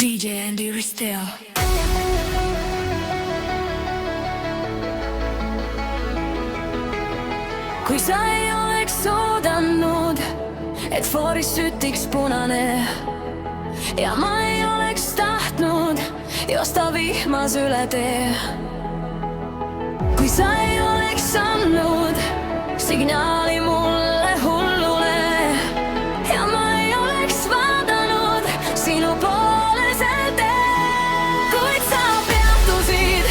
DJ Andy Ristel. Kui sa ei oleks oodanud, et fooris sütiks punane ja ma ei oleks tahtnud joosta vihmas üle tee. Kui sa ei oleks andnud signaali mulle hullule ja ma ei oleks vaadanud sinu poole sel teel. Kuid sa peatusid,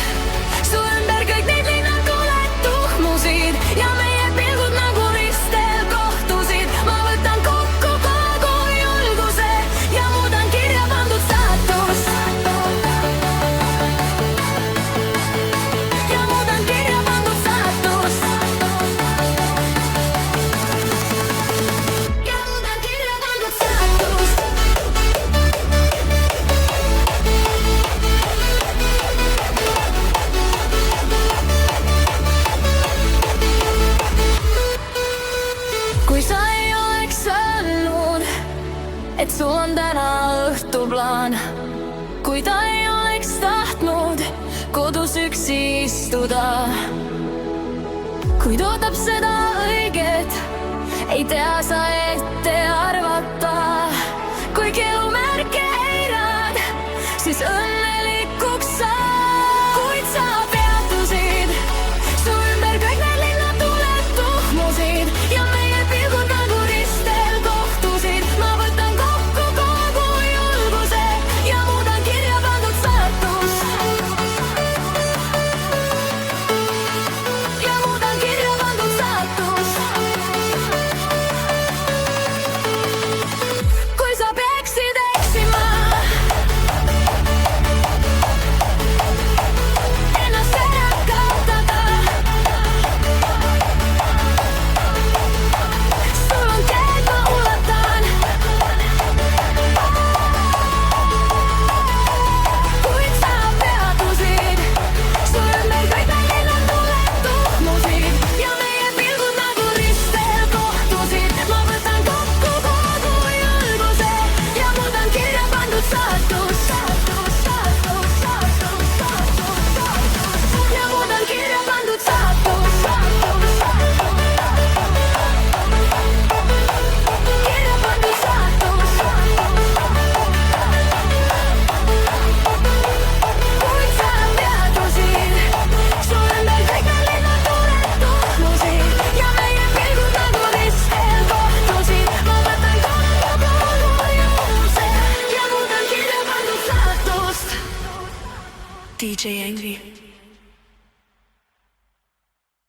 su ümber kõik need linnad tuled tuhmusid ja meie pilgud nagu ristel kohtusid. Ma võtan kokku kogu julguse ja muudan kirja pandud saatust. Ja muudan kirja pandud saatust. Ja muudan kirja pandud saatust. Kui sa ei oleks öelnud, et sul on täna õhtuplaan, kui ta ei oleks tahtnud kodus üksi istuda, kuid ootab seda õiget, ei tea sa ette arvata. Kui kelumärke eirad, siis õnnelikuks saad. Kuid sa peatusid, su ümber kõik need linnad tuled tuhmusid ja meie pilgud nagu ristel kohtusid. Ma võtan kokku kogu julguse ja muudan kirja pandud saatust. Ja muudan kirja pandud saatust. Kui sa peaksid eksima, ennast ära kaotada, sul on käed, ma ulatan. Kuid sa peatusid, su ümber kõik need linnad tuled tuhmusid ja meie pilgud nagu ristel kohtusid. Ma võtan kokku kogu julguse ja muudan kirja pandud saatust. Ja muudan kirja pandud saatust. Kirja pandud saatust. Kuid sa peatusid, su ümber kõik need linnad tuled tuhmusid ja meie pilgud nagu ristel kohtusid. Ma võtan kokku kogu julguse ja muudan kirja pandud saatust. DJ Angry.